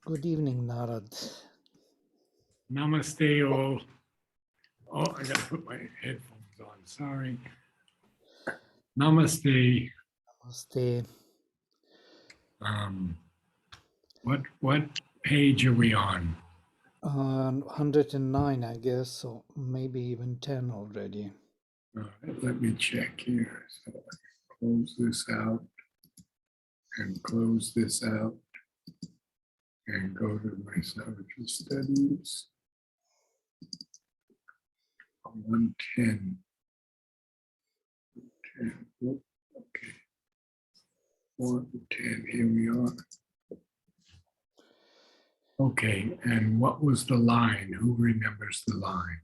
Good evening, Narad. Namaste, all. Oh, I gotta put my headphones on. Sorry. Namaste. Namaste. What page are we on? 109, I guess, or maybe even 10 already. All right, let me check here. So I close this out and close this out and go to my Savitri studies. 110. 10. Okay. 110. Here we are. Okay, and what was the line? Who remembers the line?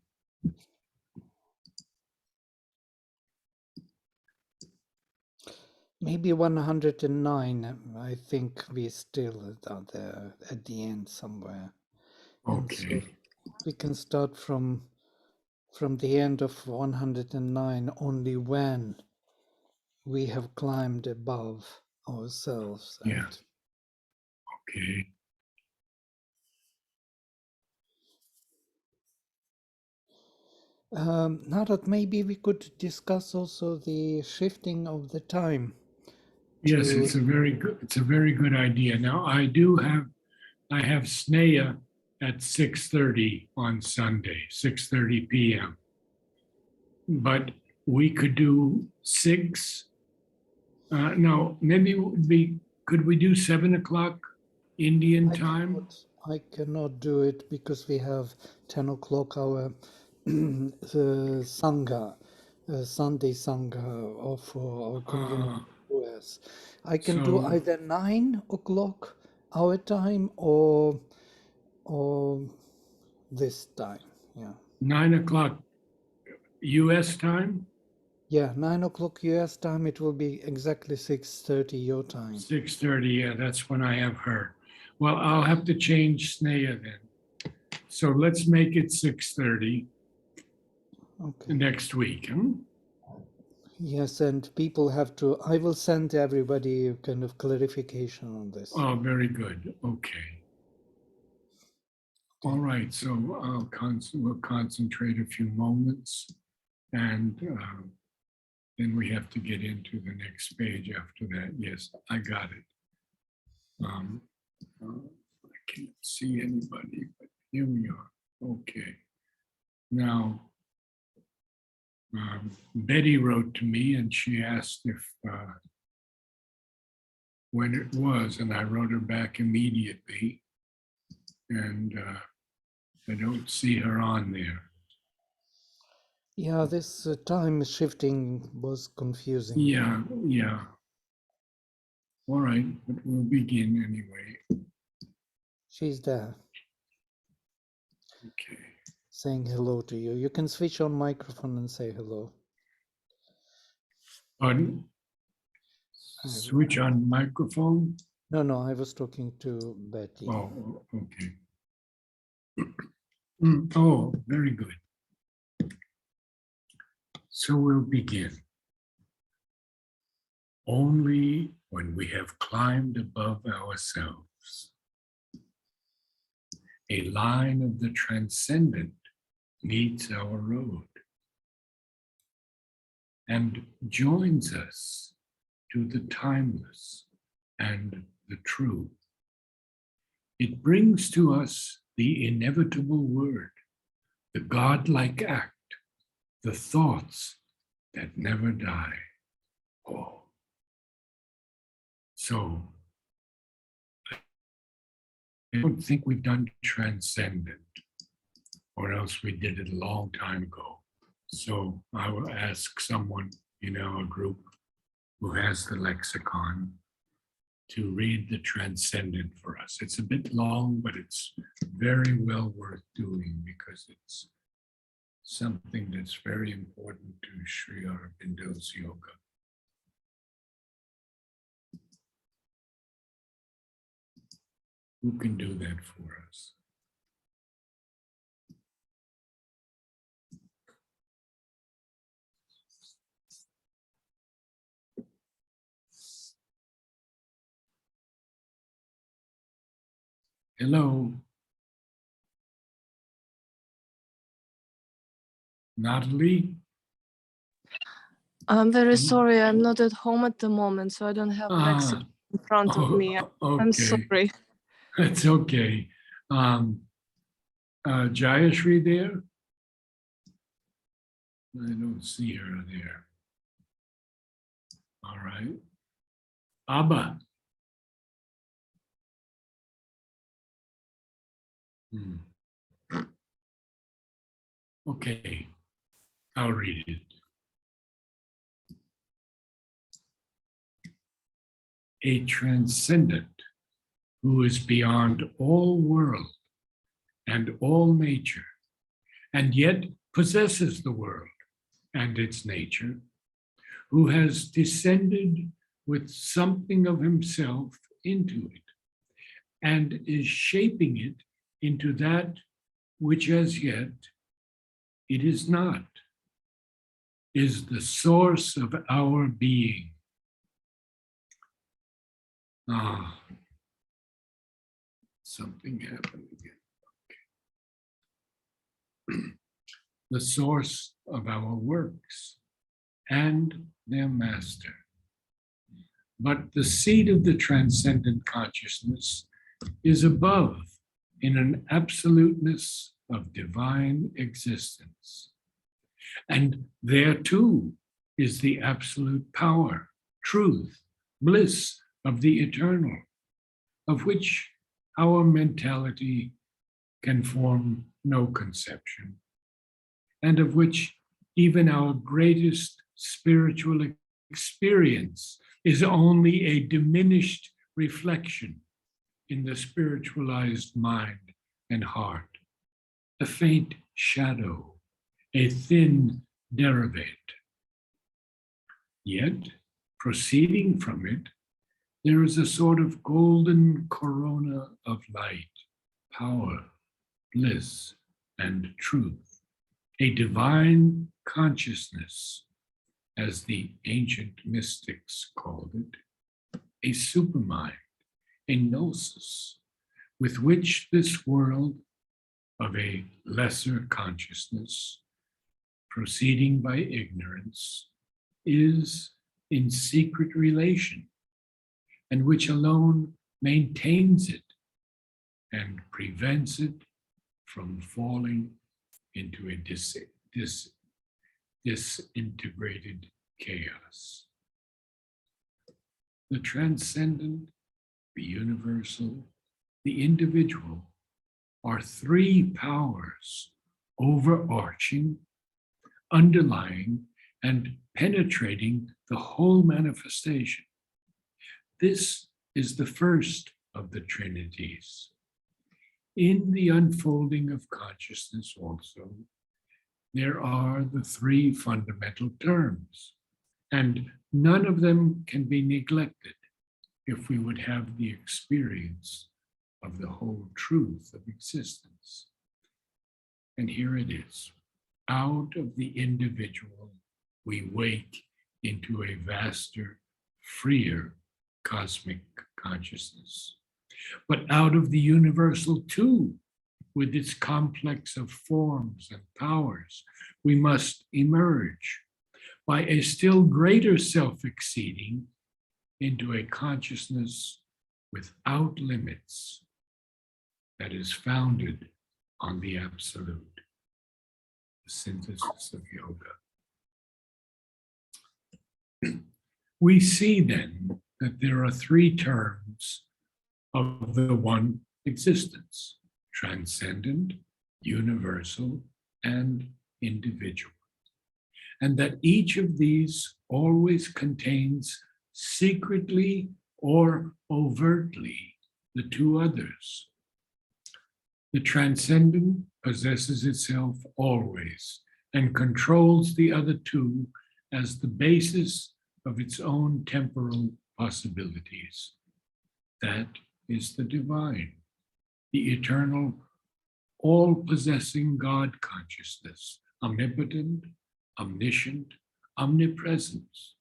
Maybe 109. I think we still are there at the end somewhere. Okay. So we can start from the end of 109 only when we have climbed above ourselves. Yeah. Okay. Narad, maybe we could discuss also the shifting of the time. Yes, it's a very good idea. Now I have Sneha at 6:30 on Sunday, 6:30 p.m. But we could do 6. No, maybe it would be, could we do 7 o'clock Indian time? I cannot do it because we have 10 o'clock our Sangha, Sunday Sangha of our community US. I can do So either 9 o'clock our time or this time. Yeah. 9 o'clock US time? Yeah, 9 o'clock US time, it will be exactly 6:30 your time. 6:30, yeah, that's when I have her. Well, I'll have to change Sneha then. So let's make it 6:30 next week. Yes, and people have to, I will send everybody a kind of clarification on this. Oh, very good. Okay. All right, so we'll concentrate a few moments, and then we have to get into the next page after that. Yes, I got it. I can't see anybody, but here we are. Okay. Now, Betty wrote to me and she asked if when it was, and I wrote her back immediately, and I don't see her on there. Yeah, this time shifting was confusing. Yeah. All right, but we'll begin anyway. She's there. Okay. Saying hello to you. You can switch on microphone and say hello. Pardon? Switch on microphone? No, I was talking to Betty. Oh, okay. Oh, very good. So we'll begin. Only when we have climbed above ourselves, a line of the transcendent meets our road and joins us to the timeless and the true. It brings to us the inevitable word, the godlike act, the thoughts that never die. Oh. So I don't think we've done transcendent, or else we did it a long time ago. So I will ask someone in our group who has the lexicon to read the transcendent for us. It's a bit long, but it's very well worth doing because it's something that's very important to Sri Aurobindo's yoga. Who can do that for us? Hello. Natalie? I'm very sorry, I'm not at home at the moment, so I don't have Lexicon in front of me. I'm Okay. sorry. It's okay. Jayashri there? I don't see her there. All right. Abba. Okay, I'll read it. A transcendent who is beyond all world and all nature, and yet possesses the world and its nature, who has descended with something of himself into it, and is shaping it into that which as yet it is not, is the source of our being. Ah, something happened again. The source of our works and their master. But the seat of the transcendent consciousness is above in an absoluteness of divine existence. And there too is the absolute power, truth, bliss of the eternal, of which our mentality can form no conception, and of which even our greatest spiritual experience is only a diminished reflection in the spiritualized mind and heart, a faint shadow, a thin derivate. Yet, proceeding from it, there is a sort of golden corona of light, power, bliss, and truth, a divine consciousness, as the ancient mystics called it, a supermind, a gnosis, with which this world of a lesser consciousness, proceeding by ignorance, is in secret relation, and which alone maintains it and prevents it from falling into a disintegrated chaos. The transcendent, the universal, the individual are three powers overarching, underlying, and penetrating the whole manifestation. This is the first of the Trinities. In the unfolding of consciousness also, there are the three fundamental terms, and none of them can be neglected if we would have the experience of the whole truth of existence. And here it is. Out of the individual, we wake into a vaster, freer cosmic consciousness. But out of the universal too, with its complex of forms and powers, we must emerge by a still greater self-exceeding into a consciousness without limits that is founded on the absolute, the synthesis of yoga. We see then that there are three terms of the one existence: transcendent, universal, and individual. And that each of these always contains secretly or overtly the two others. The transcendent possesses itself always and controls the other two as the basis of its own temporal possibilities. That is the divine, the eternal, all-possessing God consciousness, omnipotent, omniscient, omnipresence,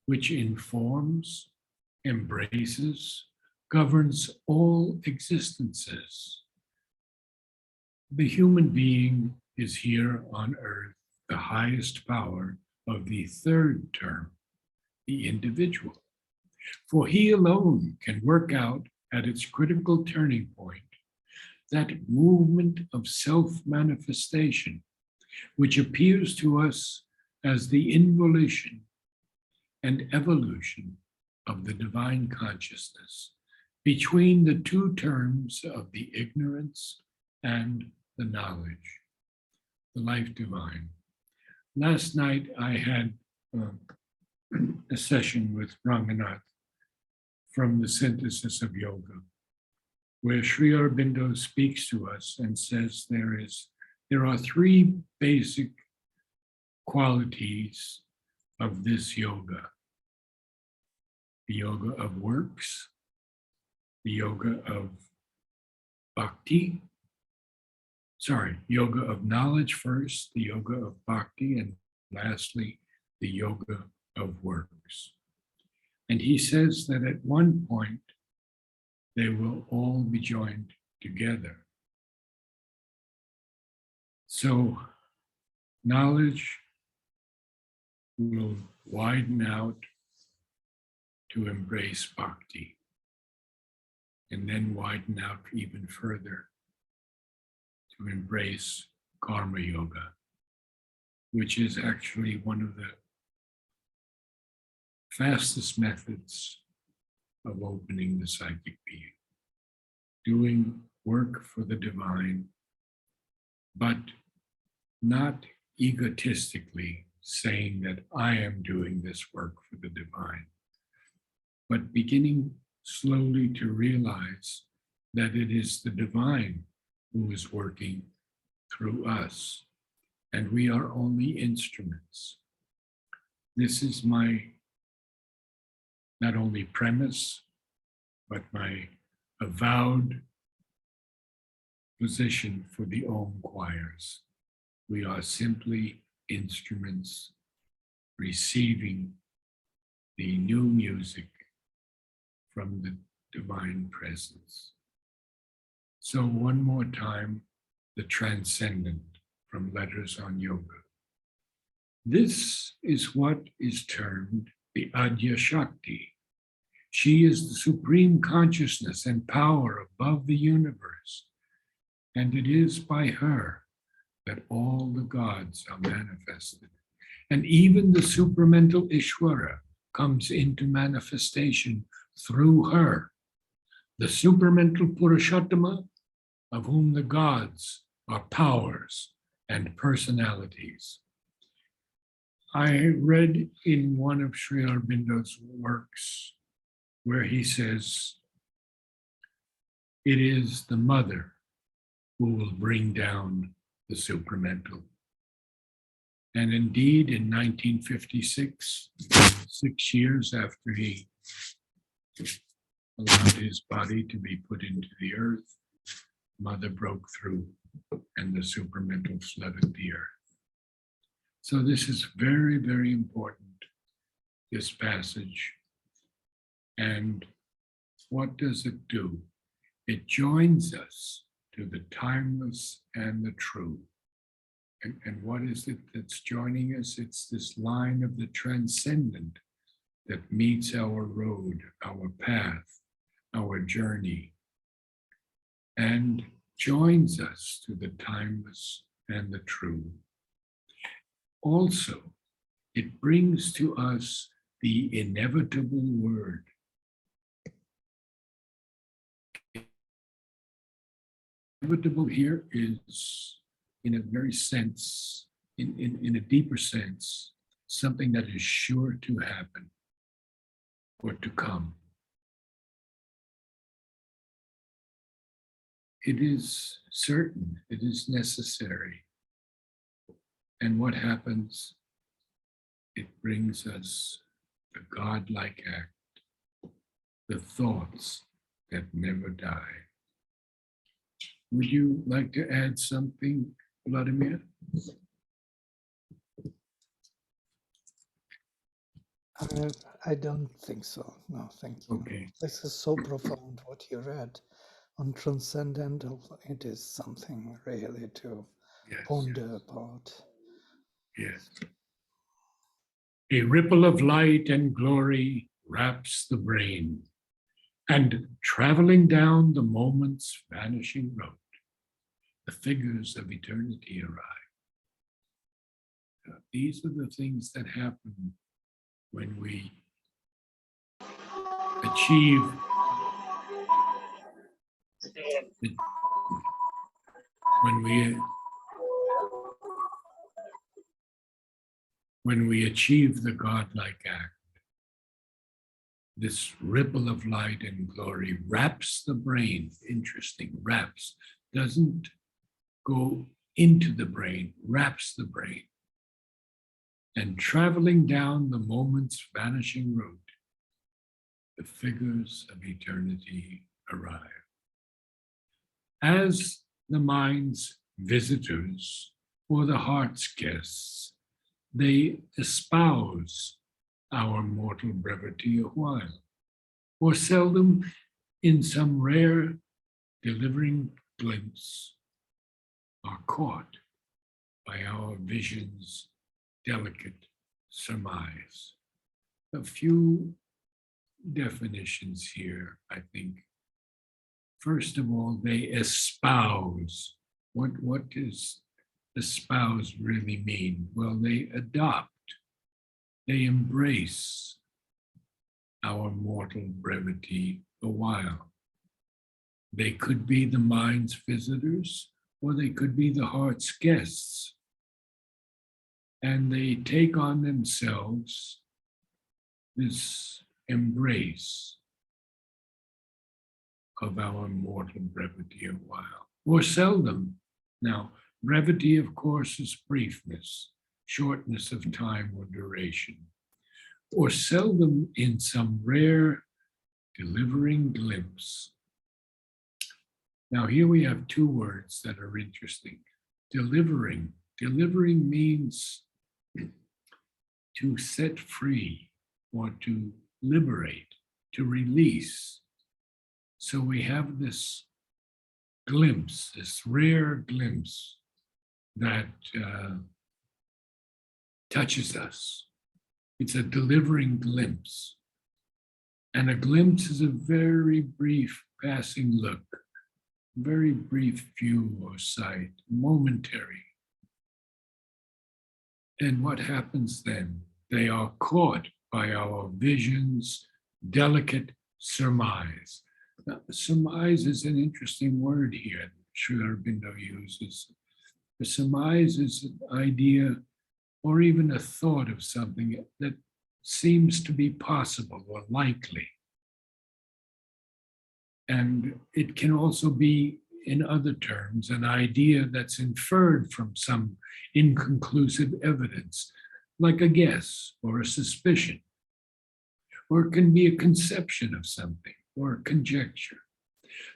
which informs, embraces, governs all existences. The human being is here on earth, the highest power of the third term, the individual. For he alone can work out at its critical turning point that movement of self-manifestation, which appears to us as the involution and evolution of the divine consciousness between the two terms of the ignorance and the knowledge, the life divine. Last night I had a session with Ranganath from the Synthesis of Yoga, where Sri Aurobindo speaks to us and says there are three basic qualities of this yoga: the yoga of works, the yoga of bhakti, yoga of knowledge first, the yoga of bhakti, and lastly, the yoga of works. And he says that at one point, they will all be joined together. So knowledge will widen out to embrace bhakti, and then widen out even further to embrace karma yoga, which is actually one of the fastest methods of opening the psychic being, doing work for the divine, but not egotistically saying that I am doing this work for the divine, but beginning slowly to realize that it is the divine who is working through us, and we are only instruments. This is my not only premise, but my avowed position for the Om choirs. We are simply instruments receiving the new music from the divine presence. So one more time, the transcendent from Letters on Yoga. This is what is termed the Adya Shakti. She is the supreme consciousness and power above the universe, and it is by her that all the gods are manifested. And even the supramental Ishvara comes into manifestation through her, the supramental Purushottama, of whom the gods are powers and personalities. I read in one of Sri Aurobindo's works where he says, it is the mother who will bring down the supramental. And indeed, in 1956, 6 years after he allowed his body to be put into the earth, Mother broke through and the supramental flooded the earth. So this is very, very important, this passage. And what does it do? It joins us to the timeless and the true. And what is it that's joining us? It's this line of the transcendent that meets our road, our path, our journey, and joins us to the timeless and the true. Also, it brings to us the inevitable word. Inevitable here is, in a very sense, in a deeper sense, something that is sure to happen or to come. It is certain, it is necessary. And what happens? It brings us the godlike act, the thoughts that never die. Would you like to add something, Vladimir? I don't think so. No, thank you. Okay. This is so profound what you read on transcendental. It is something really to Yes. ponder about. Yes. A ripple of light and glory wraps the brain, and traveling down the moment's vanishing road, the figures of eternity arrive. These are the things that happen when we achieve when we achieve the godlike act. This ripple of light and glory wraps the brain. Interesting, wraps, doesn't go into the brain, wraps the brain. And traveling down the moment's vanishing road, the figures of eternity arrive. As the mind's visitors or the heart's guests, they espouse our mortal brevity a while, or seldom in some rare delivering glimpse are caught by our vision's delicate surmise. A few definitions here, I think. First of all, they espouse. What does espouse really mean? Well, they adopt, they embrace our mortal brevity a while. They could be the mind's visitors, or they could be the heart's guests. And they take on themselves this embrace of our mortal brevity a while, or seldom. Now, brevity, of course, is briefness, shortness of time or duration, or seldom in some rare delivering glimpse. Now, here we have two words that are interesting. Delivering. Delivering means to set free or to liberate, to release. So we have this glimpse, this rare glimpse that touches us. It's a delivering glimpse. And a glimpse is a very brief passing look, very brief view or sight, momentary. And what happens then? They are caught by our vision's delicate surmise. Now, surmise is an interesting word here Sri Aurobindo uses. The surmise is an idea or even a thought of something that seems to be possible or likely. And it can also be, in other terms, an idea that's inferred from some inconclusive evidence, like a guess or a suspicion, or it can be a conception of something or a conjecture.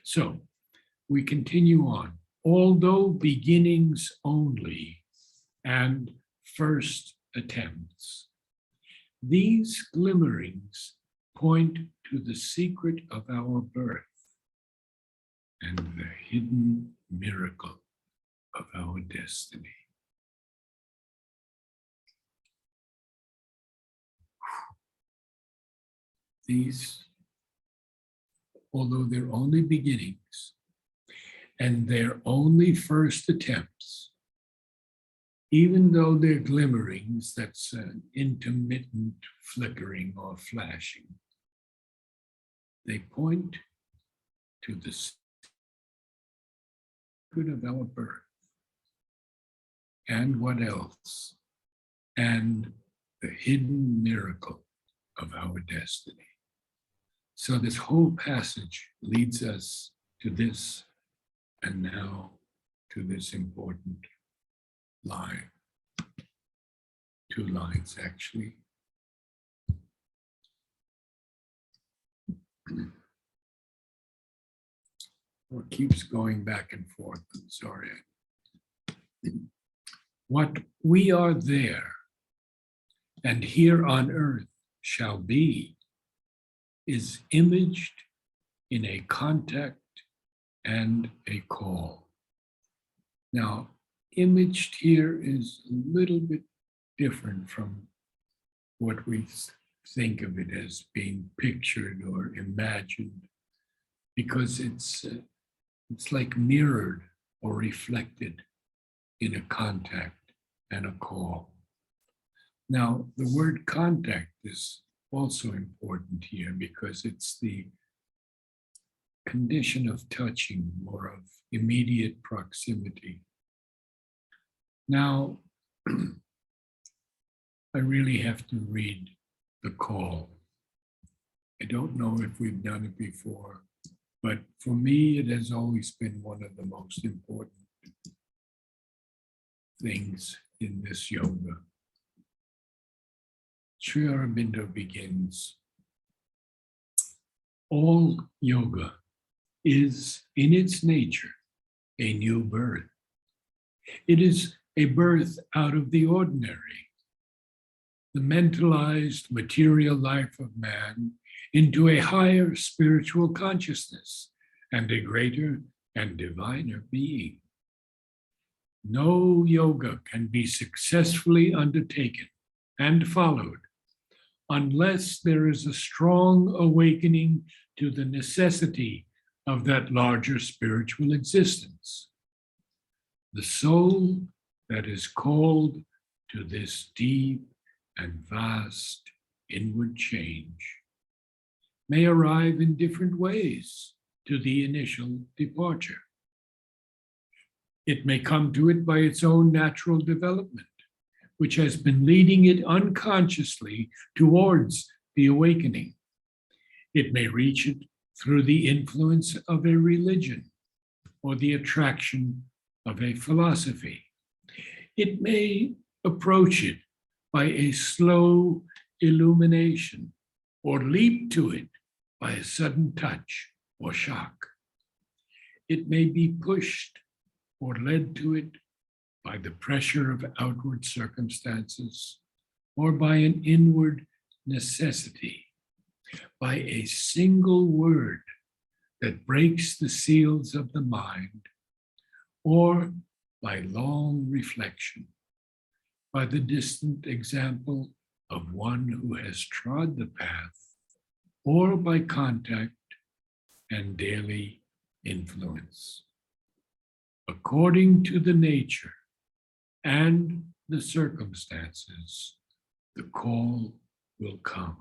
So we continue on. Although beginnings only and first attempts, these glimmerings point to the secret of our birth and the hidden miracle of our destiny. These, although they're only beginnings and they're only first attempts, even though they're glimmerings, that's an intermittent flickering or flashing, they point to the secret of our birth. And what else? And the hidden miracle of our destiny. So this whole passage leads us to this, and now to this important line. Two lines, actually. Or keeps going back and forth. I'm sorry. What we are there and here on earth shall be is imaged in a contact and a call. Now, imaged here is a little bit different from what we think of it as being pictured or imagined, because it's like mirrored or reflected in a contact and a call. Now, the word contact is also important here because it's the condition of touching or of immediate proximity. Now, I really have to read the call. I don't know if we've done it before, but for me, it has always been one of the most important things in this yoga. Sri Aurobindo begins, all yoga is in its nature a new birth. It is a birth out of the ordinary, the mentalized material life of man into a higher spiritual consciousness and a greater and diviner being. No yoga can be successfully undertaken and followed unless there is a strong awakening to the necessity of that larger spiritual existence. The soul that is called to this deep and vast inward change may arrive in different ways to the initial departure. It may come to it by its own natural development, which has been leading it unconsciously towards the awakening. It may reach it through the influence of a religion or the attraction of a philosophy. It may approach it by a slow illumination or leap to it by a sudden touch or shock. It may be pushed or led to it by the pressure of outward circumstances or by an inward necessity, by a single word that breaks the seals of the mind, or by long reflection, by the distant example of one who has trod the path, or by contact and daily influence. According to the nature and the circumstances, the call will come.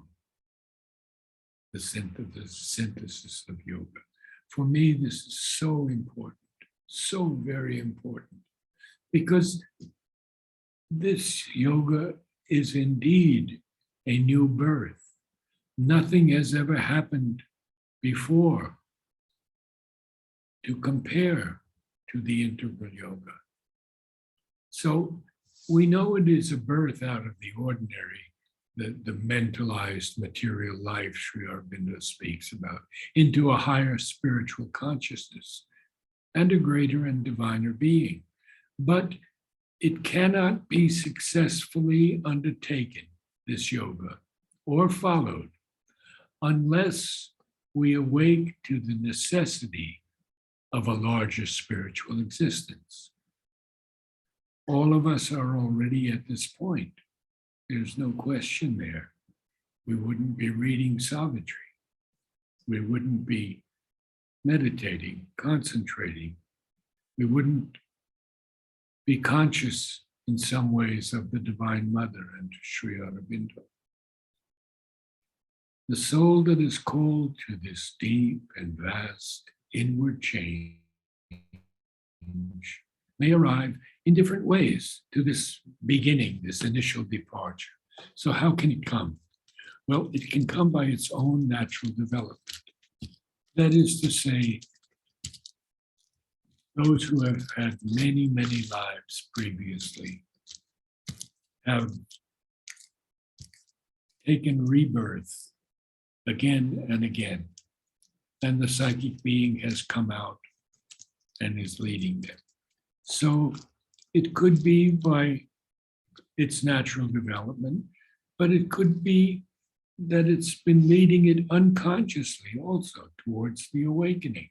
The synthesis of yoga. For me, this is so important, so very important, because this yoga is indeed a new birth. Nothing has ever happened before to compare to the integral yoga. So we know it is a birth out of the ordinary, the mentalized material life Sri Aurobindo speaks about, into a higher spiritual consciousness and a greater and diviner being. But it cannot be successfully undertaken, this yoga, or followed, unless we awake to the necessity of a larger spiritual existence. All of us are already at this point. There's no question there. We wouldn't be reading Savitri. We wouldn't be meditating, concentrating. We wouldn't be conscious in some ways of the Divine Mother and Sri Aurobindo. The soul that is called to this deep and vast inward change may arrive in different ways to this beginning, this initial departure. So how can it come? Well, it can come by its own natural development. That is to say, those who have had many, many lives previously have taken rebirth again and again, and the psychic being has come out and is leading them. So it could be by its natural development, but it could be that it's been leading it unconsciously also towards the awakening.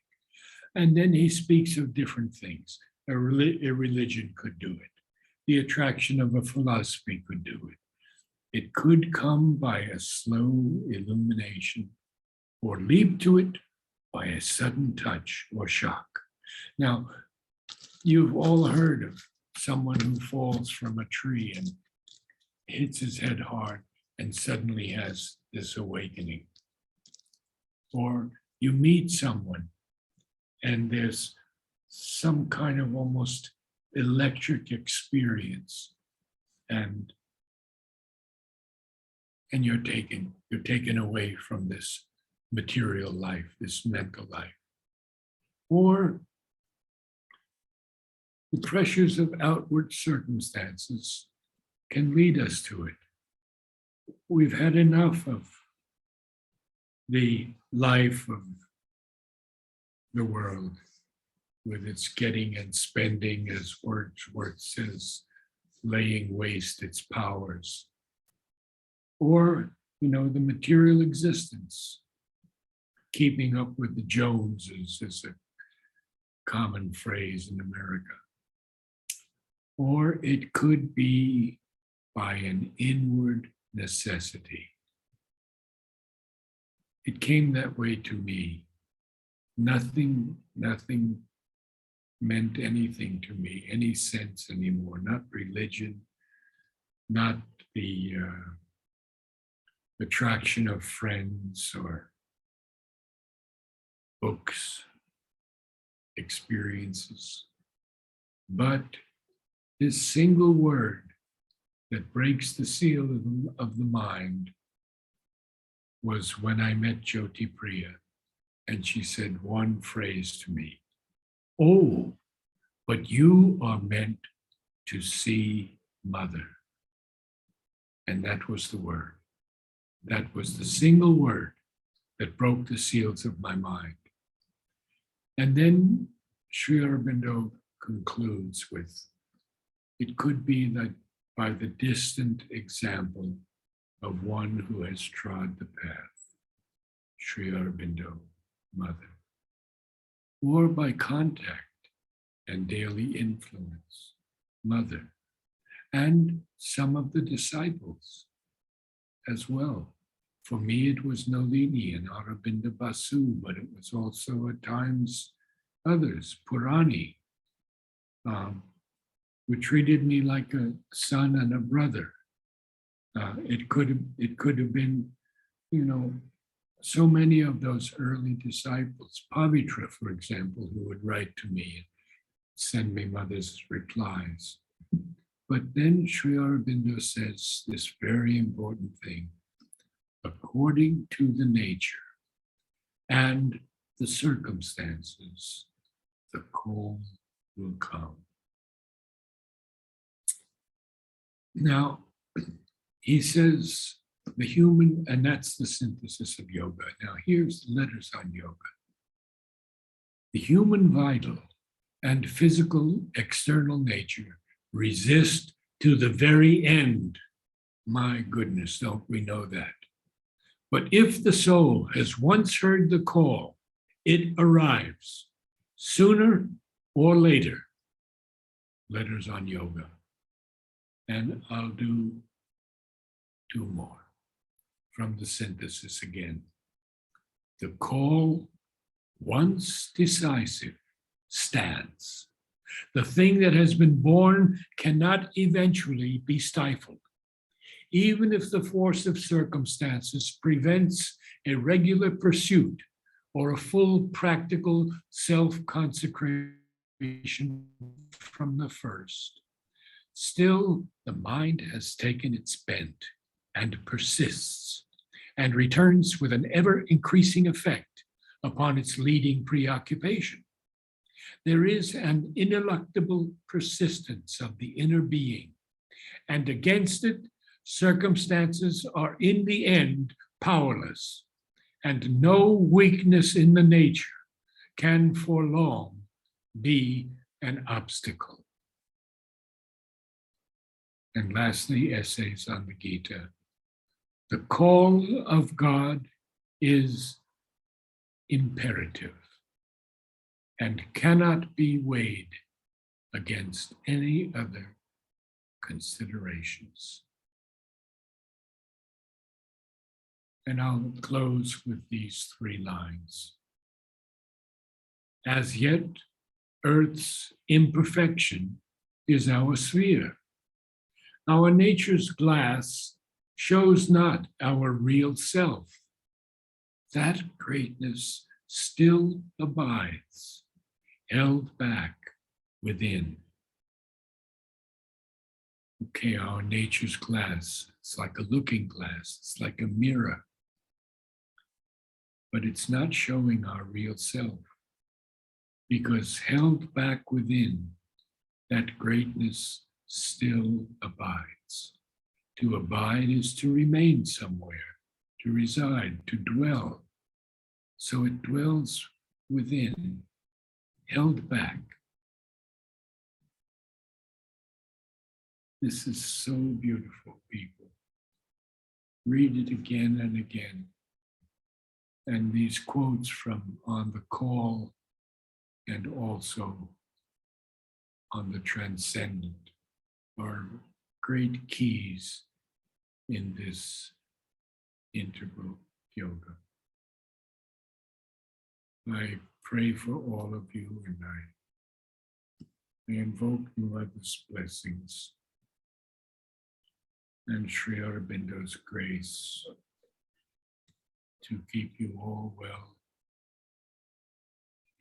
And then he speaks of different things. A religion could do it. The attraction of a philosophy could do it. It could come by a slow illumination or leap to it by a sudden touch or shock. Now, you've all heard of someone who falls from a tree and hits his head hard and suddenly has this awakening. Or you meet someone and there's some kind of almost electric experience, and you're taken away from this material life, this mental life. Or the pressures of outward circumstances can lead us to it. We've had enough of the life of the world with its getting and spending, as Wordsworth says, laying waste its powers. Or, the material existence, keeping up with the Joneses is a common phrase in America. Or it could be by an inward necessity. It came that way to me. Nothing meant anything to me, any sense anymore, not religion, not the attraction of friends or books, experiences, but this single word that breaks the seal of the mind was when I met Jyoti Priya, and she said one phrase to me: "Oh, but you are meant to see Mother." And that was the word. That was the single word that broke the seals of my mind. And then Sri Aurobindo concludes with, it could be that by the distant example of one who has trod the path, Sri Aurobindo, Mother, or by contact and daily influence, Mother, and some of the disciples as well. For me, it was Nalini and Aurobindo Basu, but it was also at times others, Purani, who treated me like a son and a brother. It could have been, so many of those early disciples, Pavitra, for example, who would write to me and send me Mother's replies. But then Sri Aurobindo says this very important thing: according to the nature and the circumstances, the call will come. Now, he says the human, and that's the synthesis of yoga. Now, here's letters on yoga. The human vital and physical external nature resist to the very end. My goodness, don't we know that? But if the soul has once heard the call, it arrives sooner or later. Letters on yoga. And I'll do two more from the synthesis again. The call, once decisive, stands. The thing that has been born cannot eventually be stifled. Even if the force of circumstances prevents a regular pursuit or a full practical self-consecration from the first, still the mind has taken its bent and persists and returns with an ever-increasing effect upon its leading preoccupation. There is an ineluctable persistence of the inner being, and against it, circumstances are in the end powerless, and no weakness in the nature can for long be an obstacle. And lastly, essays on the Gita The call of God is imperative and cannot be weighed against any other considerations. And I'll close with these 3 lines. As yet, Earth's imperfection is our sphere. Our nature's glass shows not our real self. That greatness still abides, held back within. Okay, our nature's glass, it's like a looking glass, it's like a mirror, but it's not showing our real self, because held back within, that greatness still abides. To abide is to remain somewhere, to reside, to dwell. So it dwells within, held back. This is so beautiful, people. Read it again and again. And these quotes from On the Call and also on the Transcendent are great keys in this integral yoga. I pray for all of you, and I invoke Mother's blessings and Sri Aurobindo's grace to keep you all well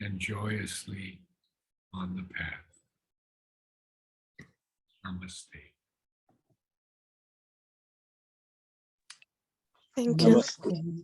and joyously on the path. Namaste. Thank you. Namaste.